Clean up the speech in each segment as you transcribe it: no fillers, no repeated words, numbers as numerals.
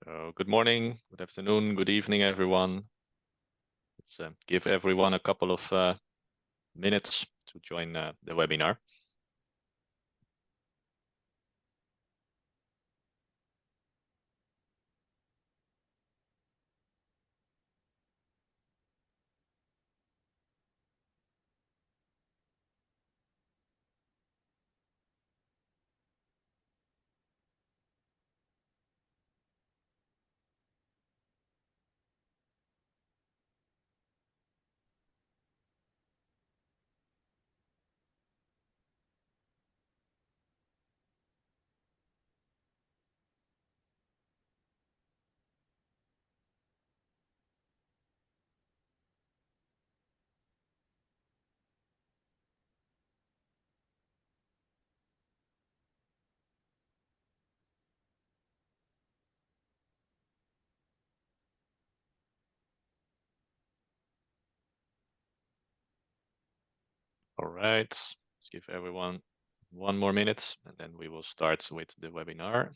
So good morning, good afternoon, good evening, everyone. Let's give everyone a couple of minutes to join the webinar. All right, let's give everyone one more minute and then we will start with the webinar.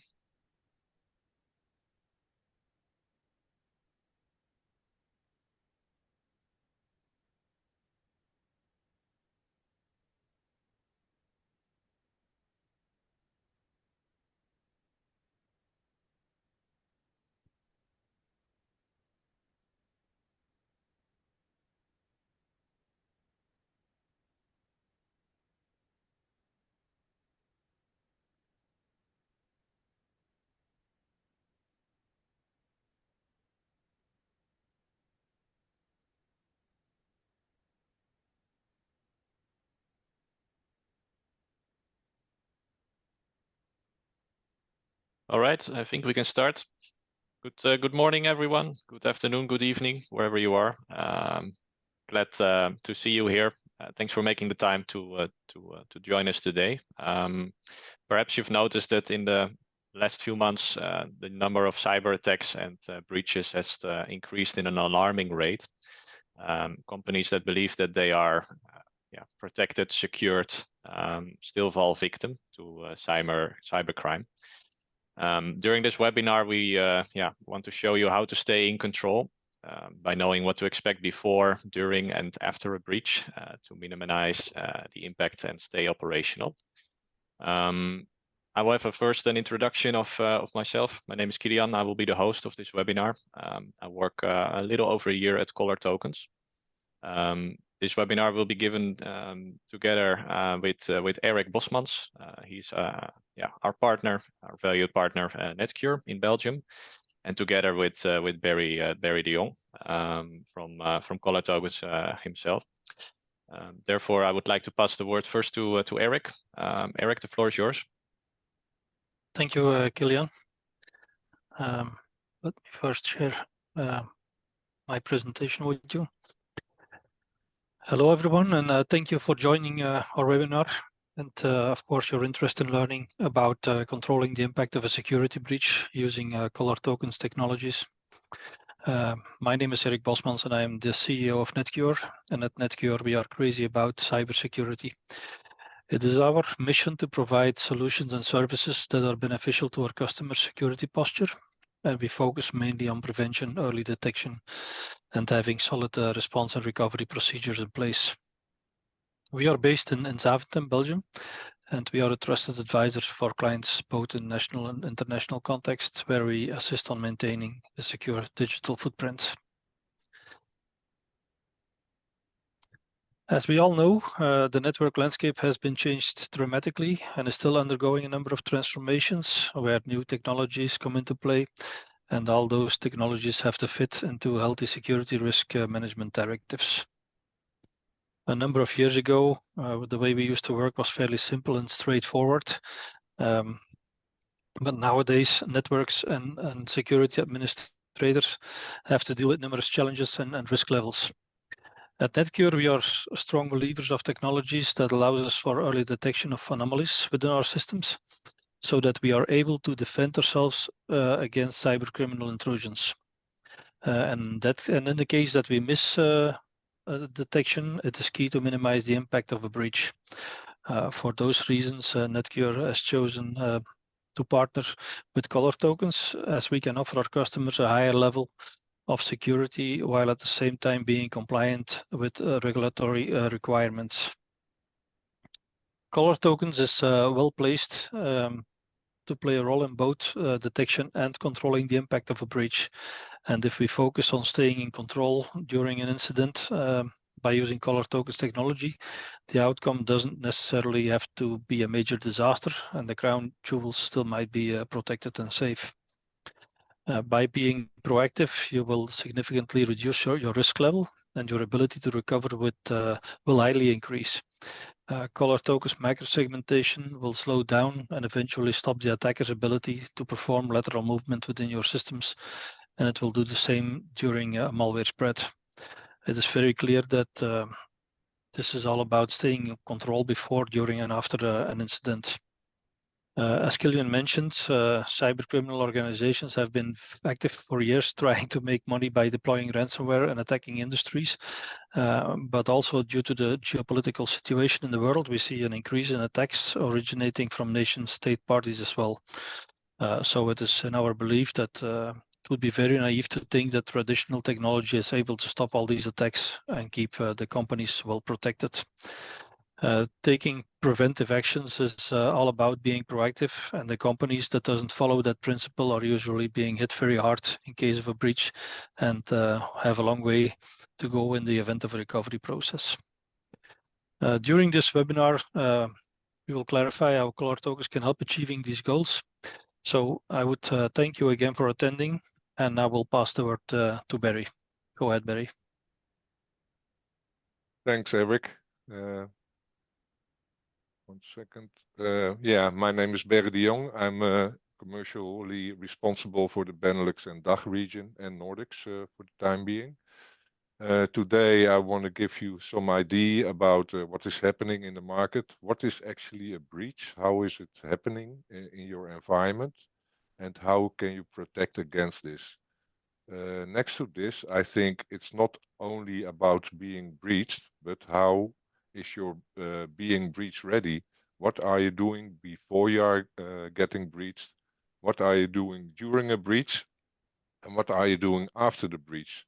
All right, I think we can start. Good morning, everyone. Good afternoon, good evening, wherever you are. Glad to see you here. Thanks for making the time to join us today. Perhaps you've noticed that in the last few months, the number of cyber attacks and breaches has increased in an alarming rate. Companies that believe that they are protected, secured, still fall victim to cybercrime. During this webinar, we want to show you how to stay in control by knowing what to expect before, during, and after a breach to minimize the impact and stay operational. I will have first an introduction of myself. My name is Kilian. I will be the host of this webinar. I work a little over a year at ColorTokens. This webinar will be given together with Erik Bosmans. He's our partner, our valued partner, Netcure in Belgium, and together with Berry De Jong from ColorTokens himself. Therefore, I would like to pass the word first to Erik. Erik, the floor is yours. Thank you, Kilian. Let me first share my presentation with you. Hello, everyone, and thank you for joining our webinar. And of course, you're interested in learning about controlling the impact of a security breach using ColorTokens technologies. My name is Erik Bosmans, and I am the CEO of Netcure. And at Netcure, we are crazy about cybersecurity. It is our mission to provide solutions and services that are beneficial to our customer security posture. And we focus mainly on prevention, early detection, and having solid response and recovery procedures in place. We are based in Zaventem, Belgium, and we are a trusted advisor for clients both in national and international contexts, where we assist on maintaining a secure digital footprint. As we all know, the network landscape has been changed dramatically and is still undergoing a number of transformations where new technologies come into play, and all those technologies have to fit into healthy security risk management directives. A number of years ago, the way we used to work was fairly simple and straightforward. But nowadays, networks and security administrators have to deal with numerous challenges and risk levels. At Netcure, we are strong believers of technologies that allows us for early detection of anomalies within our systems, so that we are able to defend ourselves against cyber criminal intrusions. And in the case that we miss detection, it is key to minimize the impact of a breach. For those reasons, Netcure has chosen to partner with ColorTokens, as we can offer our customers a higher level of security while at the same time being compliant with regulatory requirements. ColorTokens is well placed to play a role in both detection and controlling the impact of a breach. And if we focus on staying in control during an incident by using ColorTokens technology, the outcome doesn't necessarily have to be a major disaster, and the crown jewels still might be protected and safe. By being proactive, you will significantly reduce your risk level, and your ability to recover will highly increase. ColorTokens microsegmentation will slow down and eventually stop the attacker's ability to perform lateral movement within your systems, and it will do the same during a malware spread. It is very clear that this is all about staying in control before, during, and after an incident. As Killian mentioned, cyber criminal organizations have been active for years trying to make money by deploying ransomware and attacking industries. But also due to the geopolitical situation in the world, we see an increase in attacks originating from nation-state parties as well. So it is in our belief that it would be very naive to think that traditional technology is able to stop all these attacks and keep the companies well protected. Taking preventive actions is all about being proactive, and the companies that doesn't follow that principle are usually being hit very hard in case of a breach and have a long way to go in the event of a recovery process. During this webinar, we will clarify how ColorTokens can help achieving these goals. So I would thank you again for attending, and I will pass the word to Berry. Go ahead, Berry. Thanks, Erik. 1 second. Yeah, my name is Berry De Jong. I'm commercially responsible for the Benelux and DACH region and Nordics for the time being. Today, I want to give you some idea about what is happening in the market. What is actually a breach? How is it happening in your environment? And how can you protect against this? Next to this, I think it's not only about being breached, but how is your being breach ready? What are you doing before you are getting breached? What are you doing during a breach? And what are you doing after the breach?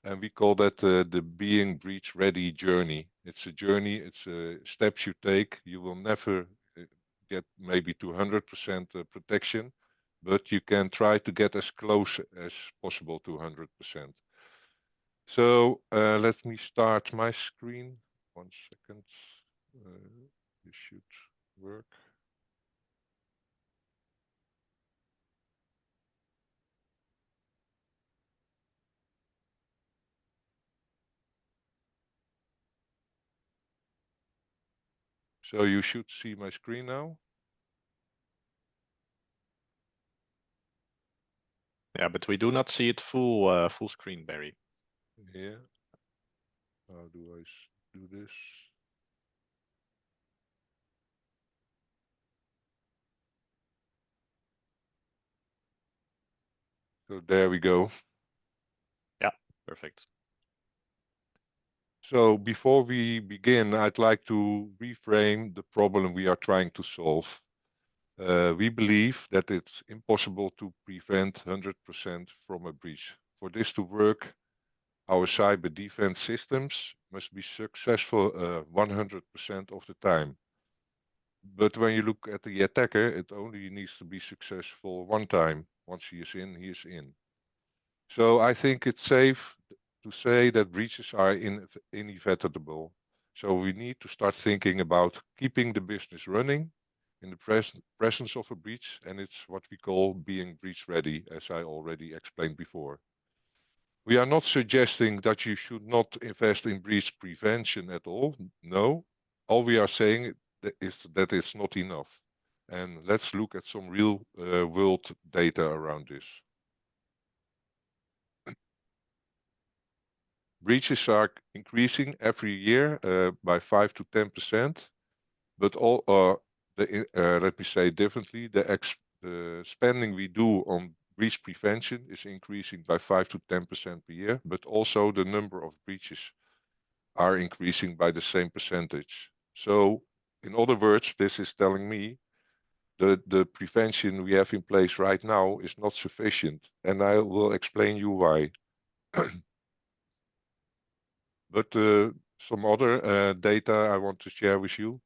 And we call that the being breach ready journey. It's a journey, it's steps you take. You will never get maybe to 100% protection, but you can try to get as close as possible to 100%. So let me start my screen. 1 second. This should work. So you should see my screen now. Yeah, but we do not see it full screen, Berry. Yeah. How do I do this? So there we go. Yeah, perfect. So before we begin, I'd like to reframe the problem we are trying to solve. We believe that it's impossible to prevent 100% from a breach. For this to work, our cyber defense systems must be successful 100% of the time. But when you look at the attacker, it only needs to be successful one time. Once he is in, he is in. So I think it's safe to say that breaches are inevitable. So we need to start thinking about keeping the business running in the presence of a breach, and it's what we call being breach ready, as I already explained before. We are not suggesting that you should not invest in breach prevention at all. No, all we are saying is that it's not enough. And let's look at some real world data around this. Breaches are increasing every year by 5 to 10%, but let me say differently, the spending we do on breach prevention is increasing by 5 to 10% per year, but also the number of breaches are increasing by the same percentage. So in other words, this is telling me the prevention we have in place right now is not sufficient, and I will explain you why. But some other data I want to share with you.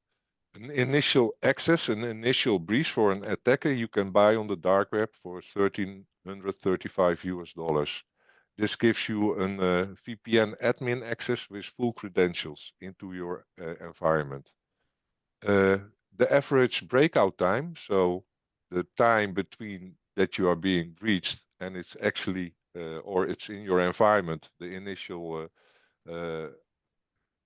An initial access, an initial breach for an attacker you can buy on the dark web for $1,335. This gives you an VPN admin access with full credentials into your environment. The average breakout time, so the time between that you are being breached and it's actually or it's in your environment, the initial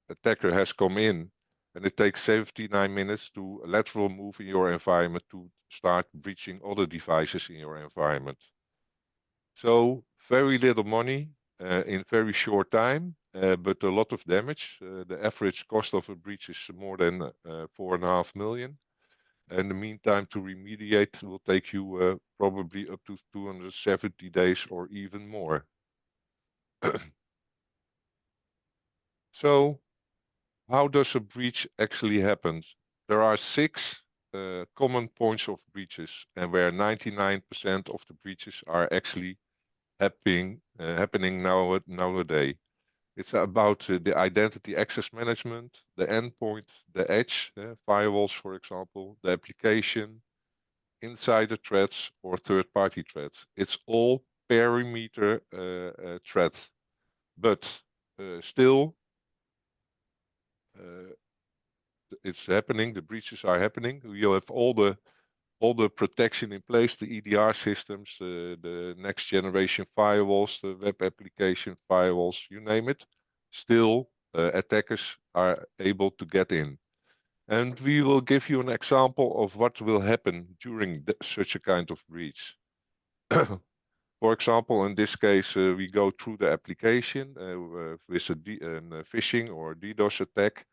attacker has come in, and it takes 79 minutes to lateral move in your environment to start breaching other devices in your environment. So very little money in very short time, but a lot of damage. The average cost of a breach is more than 4.5 million. And the meantime to remediate will take you probably up to 270 days or even more. So how does a breach actually happen? There are 6 common points of breaches, and where 99% of the breaches are actually happening nowadays. It's about the identity access management, the endpoint, the edge, firewalls, for example, the application, insider threats, or third-party threats. It's all perimeter threats, but still it's happening. The breaches are happening. You have all the protection in place, the EDR systems, the next generation firewalls, the web application firewalls, you name it. Still, attackers are able to get in. And we will give you an example of what will happen during such a kind of breach. For example, in this case, we go through the application with a phishing or DDoS attack,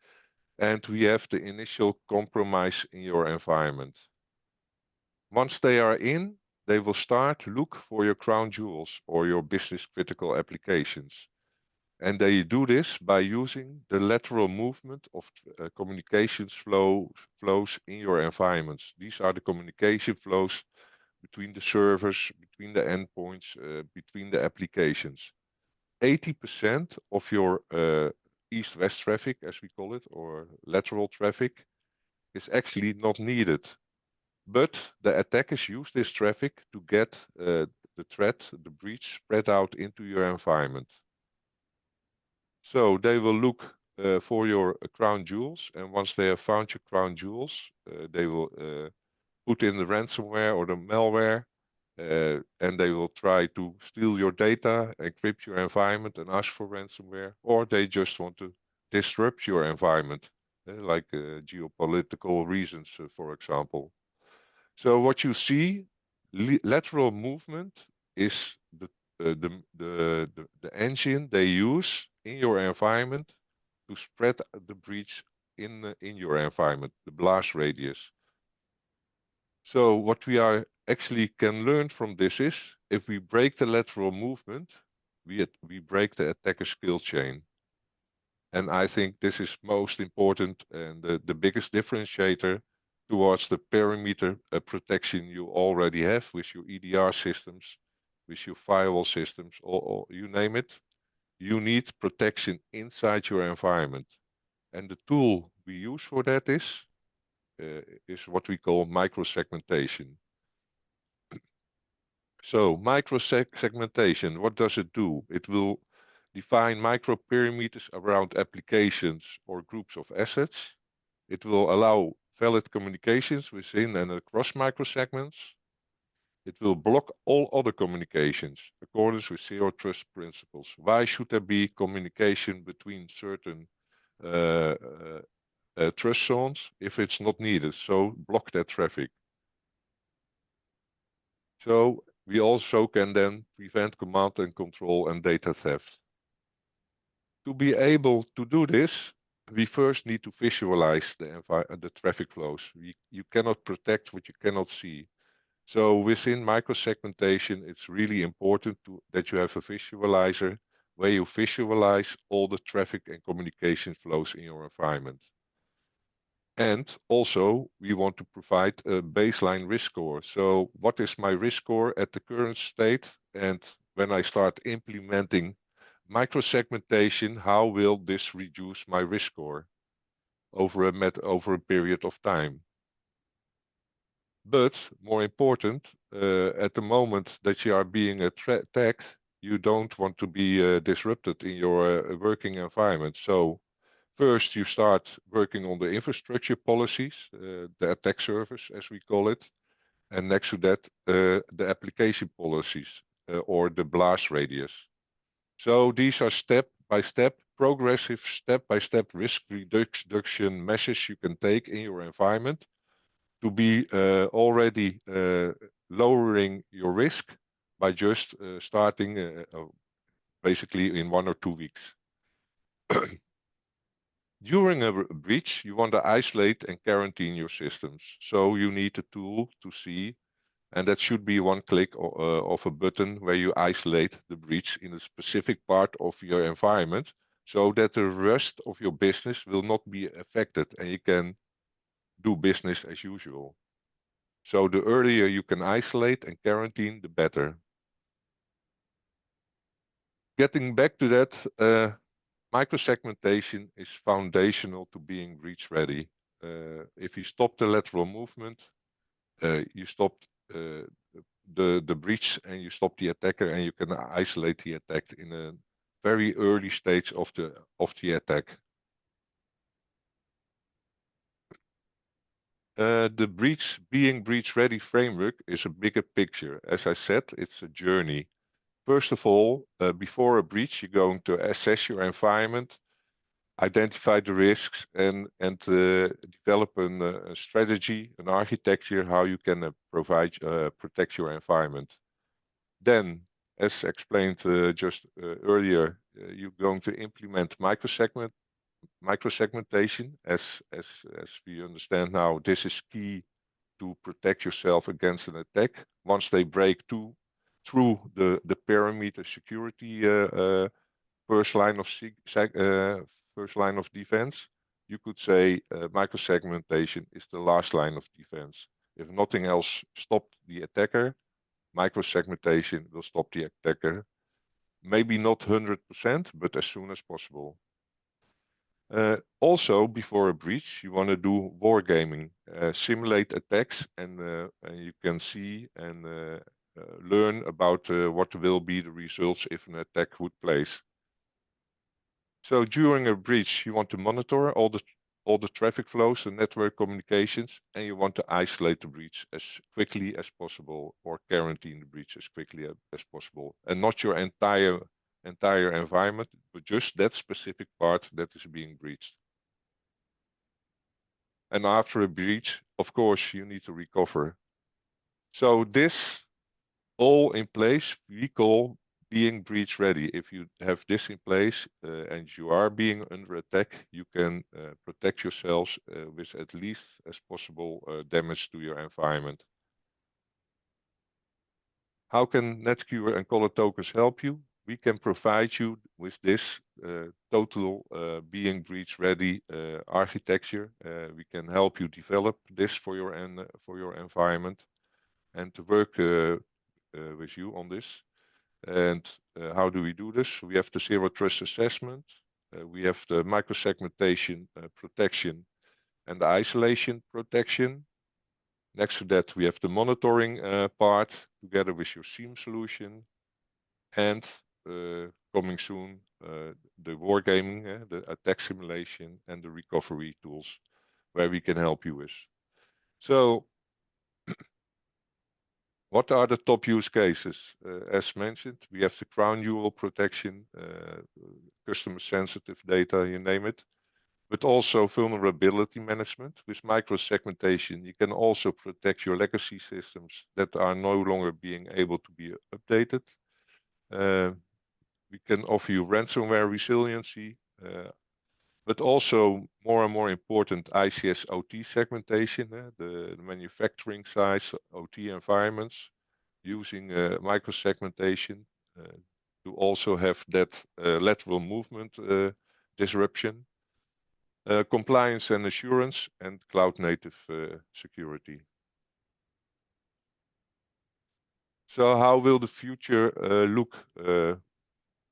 and we have the initial compromise in your environment. Once they are in, they will start to look for your crown jewels or your business critical applications. And they do this by using the lateral movement of communications flows in your environments. These are the communication flows between the servers, between the endpoints, between the applications. 80% of your east-west traffic, as we call it, or lateral traffic, is actually not needed. But the attackers use this traffic to get the threat, the breach, spread out into your environment. So they will look for your crown jewels, and once they have found your crown jewels, they will put in the ransomware or the malware, and they will try to steal your data, encrypt your environment, and ask for ransomware, or they just want to disrupt your environment, like geopolitical reasons, for example. So what you see, lateral movement is the engine they use in your environment to spread the breach in your environment, the blast radius. So what we are actually can learn from this is, if we break the lateral movement, we break the attacker skill chain. And I think this is most important and the biggest differentiator towards the perimeter protection you already have with your EDR systems, with your firewall systems, or you name it. You need protection inside your environment. And the tool we use for that is what we call microsegmentation. So microsegmentation, what does it do? It will define microperimeters around applications or groups of assets. It will allow valid communications within and across microsegments. It will block all other communications according with zero trust principles. Why should there be communication between certain trust zones if it's not needed? So block that traffic. So we also can then prevent command and control and data theft. To be able to do this, we first need to visualize the traffic flows. You cannot protect what you cannot see. So within microsegmentation, it's really important that you have a visualizer where you visualize all the traffic and communication flows in your environment. And also, we want to provide a baseline risk score. So what is my risk score at the current state? And when I start implementing microsegmentation, how will this reduce my risk score over a period of time? But more important, at the moment that you are being attacked, you don't want to be disrupted in your working environment. So first, you start working on the infrastructure policies, the attack surface, as we call it. And next to that, the application policies or the blast radius. So these are step-by-step, progressive step-by-step risk reduction measures you can take in your environment to be already lowering your risk by just starting basically in 1 or 2 weeks. During a breach, you want to isolate and quarantine your systems. So you need a tool to see, and that should be one click of a button where you isolate the breach in a specific part of your environment so that the rest of your business will not be affected and you can do business as usual. So the earlier you can isolate and quarantine, the better. Getting back to that, microsegmentation is foundational to being breach ready. If you stop the lateral movement, you stop the breach and you stop the attacker, and you can isolate the attack in a very early stage of the attack. The being breach ready framework is a bigger picture. As I said, it's a journey. First of all, before a breach, you're going to assess your environment, identify the risks, and develop a strategy, an architecture, how you can protect your environment. Then, as explained just earlier, you're going to implement microsegmentation. As we understand now, this is key to protect yourself against an attack. Once they break through the perimeter security first line of defense, you could say microsegmentation is the last line of defense. If nothing else stopped the attacker, microsegmentation will stop the attacker. Maybe not 100%, but as soon as possible. Also, before a breach, you want to do wargaming, simulate attacks, and you can see and learn about what will be the results if an attack would place. So during a breach, you want to monitor all the traffic flows and network communications, and you want to isolate the breach as quickly as possible, or quarantine the breach as quickly as possible, and not your entire environment, but just that specific part that is being breached. And after a breach, of course, you need to recover. So this all in place, we call being breach ready. If you have this in place and you are being under attack, you can protect yourselves with at least as possible damage to your environment. How can Netcure and ColorTokens help you? We can provide you with this total being breach ready architecture. We can help you develop this for your environment and to work with you on this. And how do we do this? We have the zero trust assessment. We have the microsegmentation protection and the isolation protection. Next to that, we have the monitoring part together with your SIEM solution. And coming soon, the wargaming, the attack simulation, and the recovery tools where we can help you with. So what are the top use cases? As mentioned, we have the crown jewel protection, customer sensitive data, you name it, but also vulnerability management. With microsegmentation, you can also protect your legacy systems that are no longer being able to be updated. We can offer you ransomware resiliency, but also more and more important ICS OT segmentation, the manufacturing sites, OT environments, using microsegmentation to also have that lateral movement disruption. compliance and assurance, and cloud-native security. So how will the future look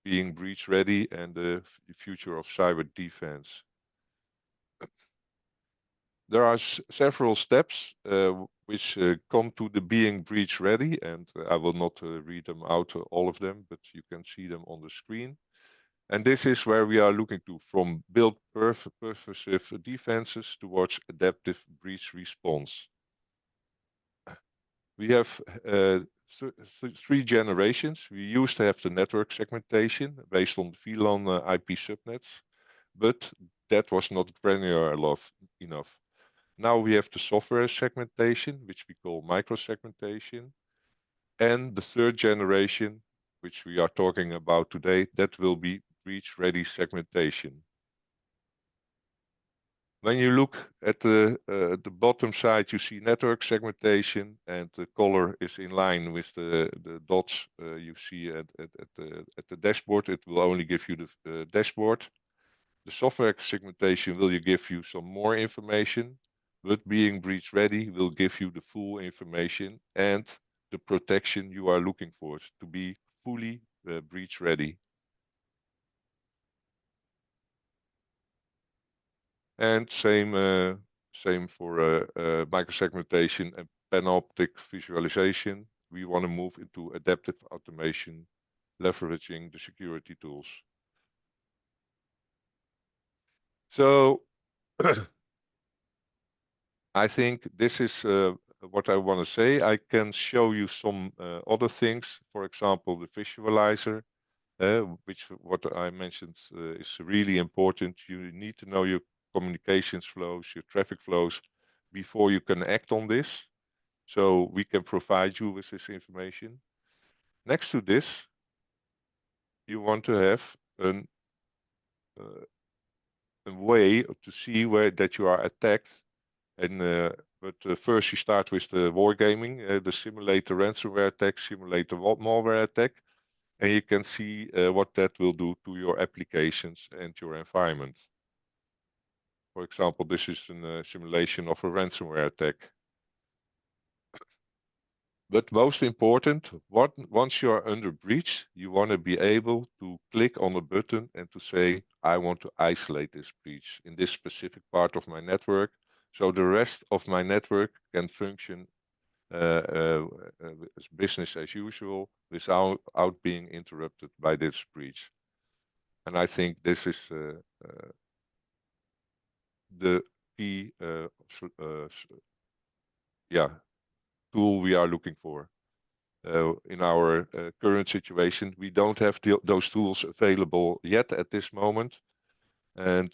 being breach ready and the future of cyber defense? There are several steps which come to the being breach ready, and I will not read them out, all of them, but you can see them on the screen. And this is where we are looking to, from build pervasive defenses towards adaptive breach response. We have three generations. We used to have the network segmentation based on the VLAN IP subnets, but that was not granular enough. Now we have the software segmentation, which we call microsegmentation. And the third generation, which we are talking about today, that will be breach-ready segmentation. When you look at the bottom side, you see network segmentation, and the color is in line with the dots you see at the dashboard. It will only give you the dashboard. The software segmentation will give you some more information, but being breach ready will give you the full information and the protection you are looking for to be fully breach ready. And same for microsegmentation and panoptic visualization. We want to move into adaptive automation, leveraging the security tools. So I think this is what I want to say. I can show you some other things. For example, the visualizer, which what I mentioned is really important. You need to know your communications flows, your traffic flows, before you can act on this. So we can provide you with this information. Next to this, you want to have a way to see where that you are attacked. And but first you start with the wargaming, the simulator ransomware attack, simulator malware attack, and you can see what that will do to your applications and your environment. For example, this is a simulation of a ransomware attack. But most important, once you are under breach, you want to be able to click on a button and to say, I want to isolate this breach in this specific part of my network, so the rest of my network can function as business as usual without being interrupted by this breach. And I think this is the key tool we are looking for. In our current situation, we don't have those tools available yet at this moment. And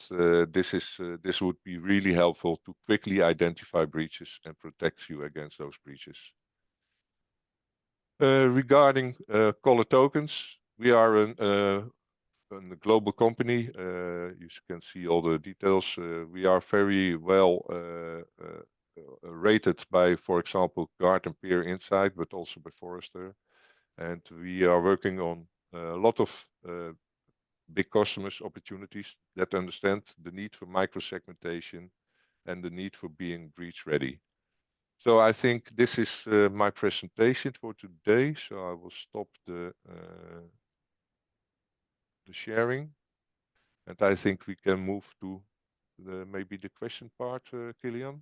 this would be really helpful to quickly identify breaches and protect you against those breaches. Regarding ColorTokens, we are a global company. You can see all the details. We are very well rated by, for example, Gartner Peer Insight, but also by Forrester. And we are working on a lot of big customers opportunities that understand the need for microsegmentation and the need for being breach ready. So I think this is my presentation for today. So I will stop the sharing, and I think we can move to maybe the question part, Kilian.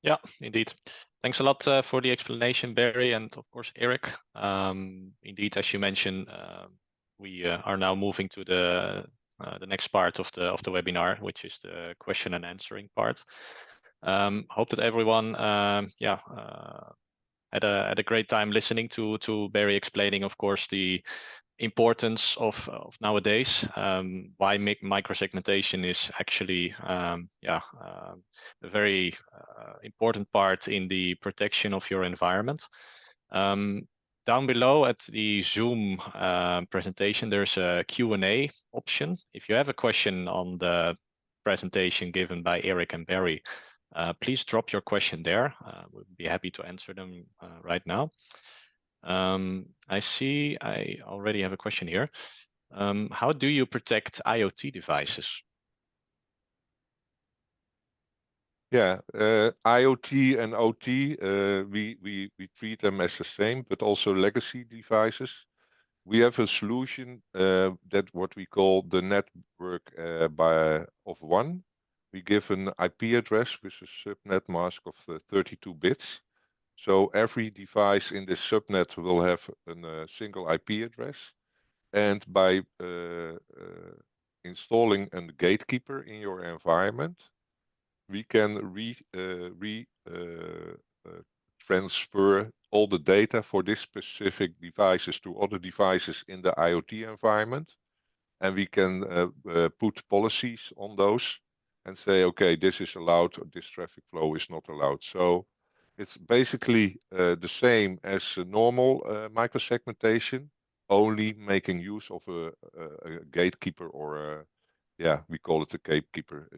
Yeah, indeed. Thanks a lot for the explanation, Berry, and of course, Erik. Indeed, as you mentioned, we are now moving to the next part of the webinar, which is the question and answering part. Hope that everyone, had a great time listening to Berry explaining, of course, the importance of nowadays, why microsegmentation is actually a very important part in the protection of your environment. Down below at the Zoom presentation, there's a Q&A option. If you have a question on the presentation given by Erik and Berry, please drop your question there. We'll be happy to answer them right now. I see I already have a question here. How do you protect IoT devices? Yeah, IoT and OT, we treat them as the same, but also legacy devices. We have a solution that what we call the network of one. We give an IP address with a subnet mask of 32 bits. So every device in this subnet will have a single IP address. And by installing a gatekeeper in your environment, we can transfer all the data for this specific devices to other devices in the IoT environment. And we can put policies on those and say, okay, this is allowed, or this traffic flow is not allowed. So it's basically the same as a normal microsegmentation, only making use of a gatekeeper, or yeah, we call it a gatekeeper.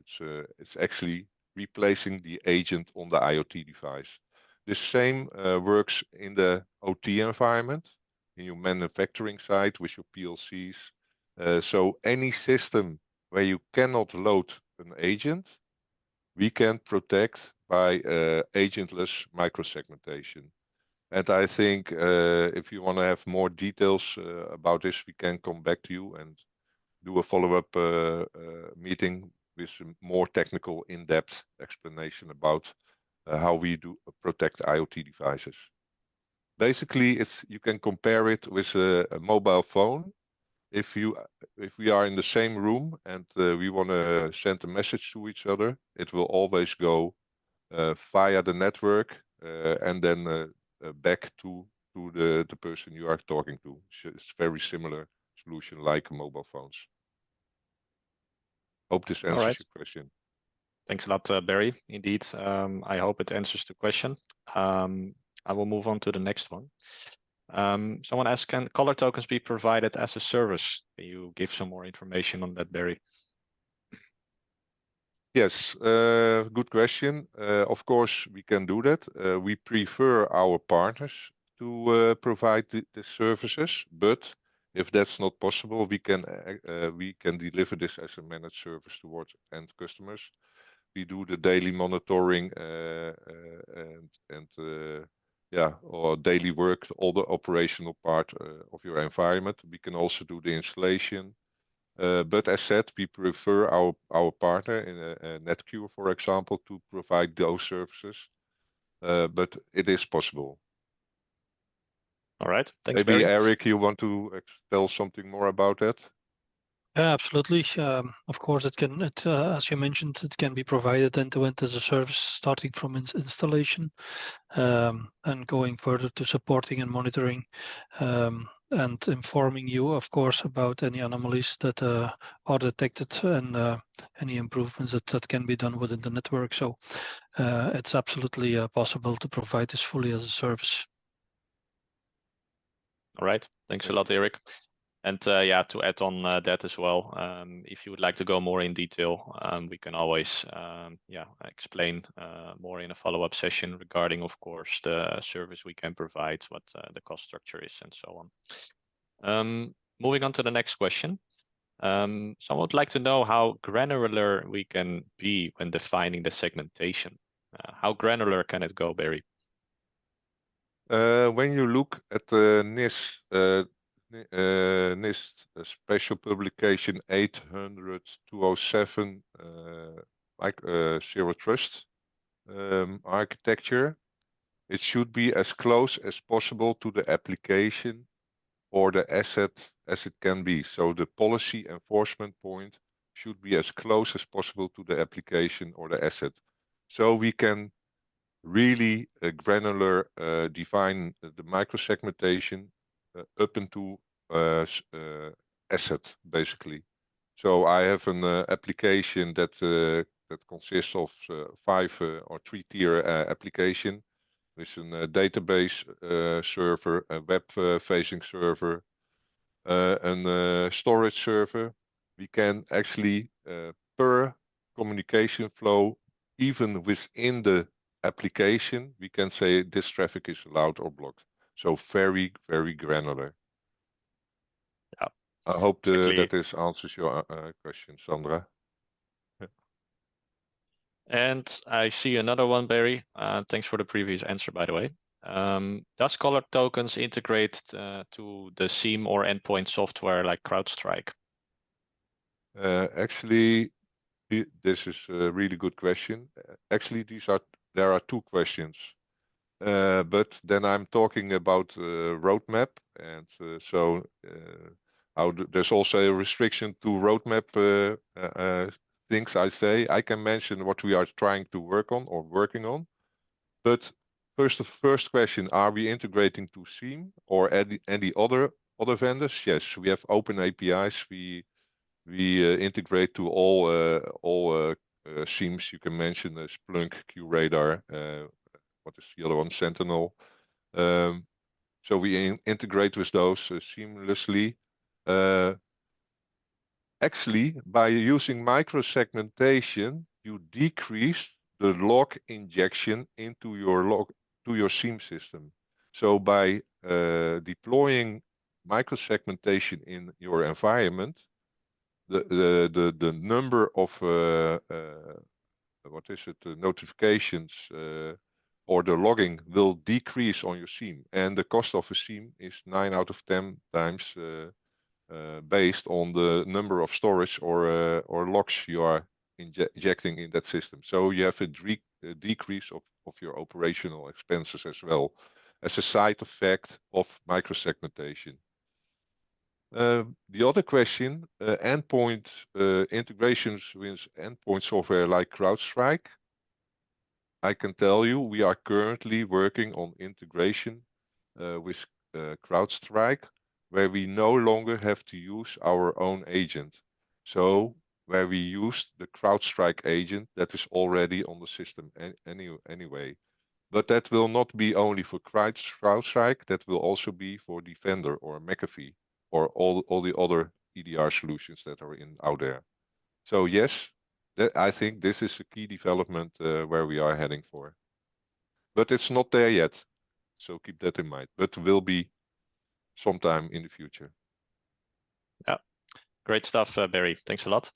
It's actually replacing the agent on the IoT device. The same works in the OT environment, in your manufacturing site with your PLCs. So any system where you cannot load an agent, we can protect by agentless microsegmentation. And I think if you want to have more details about this, we can come back to you and do a follow-up meeting with some more technical, in-depth explanation about how we do protect IoT devices. Basically, you can compare it with a mobile phone. If we are in the same room and we want to send a message to each other, it will always go via the network and then back to the person you are talking to. So it's very similar solution like mobile phones. Hope this answers your question. Thanks a lot, Barry. Indeed, I hope it answers the question. I will move on to the next one. Someone asked, can color tokens be provided as a service? Can you give some more information on that, Barry? Yes, good question. Of course, we can do that. We prefer our partners to provide the services, but if that's not possible, we can deliver this as a managed service towards end customers. We do the daily monitoring and yeah, or daily work, all the operational part of your environment. We can also do the installation. But as said, we prefer our partner in Netcure, for example, to provide those services. But it is possible. All right, thanks, Maybe Barry. Erik, you want to tell something more about that? Yeah, absolutely. Of course, as you mentioned, it can be provided end-to-end as a service, starting from installation and going further to supporting and monitoring and informing you, of course, about any anomalies that are detected and any improvements that can be done within the network. So it's absolutely possible to provide this fully as a service. All right, thanks a lot, Erik. And yeah, to add on that as well, if you would like to go more in detail, we can always yeah, explain more in a follow-up session regarding, of course, the service we can provide, what the cost structure is, and so on. Moving on to the next question. Someone would like to know how granular we can be when defining the segmentation. How granular can it go, Barry? When you look at the NIST special publication 800-207 zero trust architecture, it should be as close as possible to the application or the asset as it can be. So the policy enforcement point should be as close as possible to the application or the asset. So we can really granular define the microsegmentation up into asset, basically. So I have an application that consists of 5 or 3-tier application with a database server, a web-facing server, a storage server. We can actually per communication flow, even within the application, we can say this traffic is allowed or blocked. So very, very granular. Yeah. I hope Exactly. that this answers your question, Sandra. And I see another one, Barry. Thanks for the previous answer, by the way. Does ColorTokens integrate to the SIEM or endpoint software like CrowdStrike? Actually, this is a really good question. Actually, there are two questions. But then I'm talking about roadmap, and there's also a restriction to roadmap things. I can mention what we are trying to work on or working on. But first question: are we integrating to SIEM or any other vendors? Yes, we have open APIs. We integrate to all SIEMs. You can mention Splunk, QRadar. What is the other one? Sentinel. So we integrate with those seamlessly. Actually, by using microsegmentation, you decrease the log injection into your SIEM system. So by deploying microsegmentation in your environment, the number of notifications or the logging will decrease on your SIEM, and the cost of a SIEM is 9 out of 10 times based on the number of storage or logs you are injecting in that system. So you have a decrease of your operational expenses as well as a side effect of microsegmentation. The other question, endpoint integrations with endpoint software like CrowdStrike. I can tell you we are currently working on integration with CrowdStrike, where we no longer have to use our own agent. So where we use the CrowdStrike agent that is already on the system anyway. But that will not be only for CrowdStrike, that will also be for Defender or McAfee or all the other EDR solutions that are out there. So yes, I think this is a key development where we are heading for. But it's not there yet, so keep that in mind. But will be sometime in the future. Yeah, great stuff, Barry. Thanks a lot.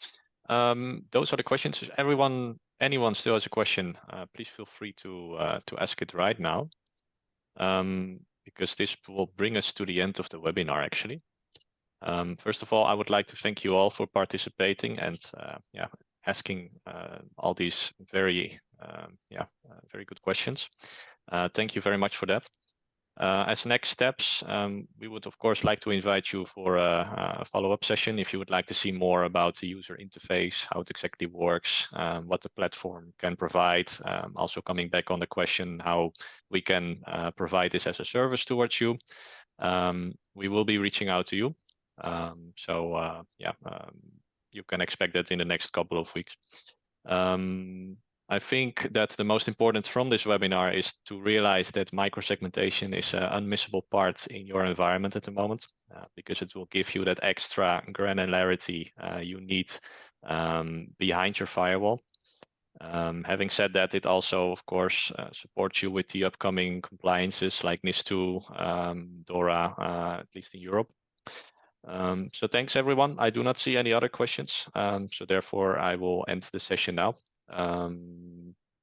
Those are the questions. If anyone still has a question, please feel free to ask it right now, because this will bring us to the end of the webinar, actually. First of all, I would like to thank you all for participating and asking all these very good questions. Thank you very much for that. As next steps, we would of course like to invite you for a follow-up session if you would like to see more about the user interface, how it exactly works, what the platform can provide. Also coming back on the question how we can provide this as a service towards you. We will be reaching out to you. You can expect that in the next couple of weeks. I think that the most important from this webinar is to realize that microsegmentation is an unmissable part in your environment at the moment, because it will give you that extra granularity you need behind your firewall. Having said that, it also, of course, supports you with the upcoming compliances like NIS2, DORA, at least in Europe. So thanks, everyone. I do not see any other questions. So therefore, I will end the session now.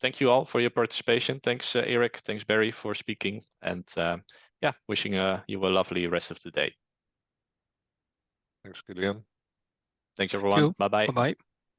Thank you all for your participation. Thanks, Erik. Thanks, Barry, for speaking. And wishing you a lovely rest of the day. Thanks, Kilian. Thanks, everyone. Bye-bye. Bye-bye.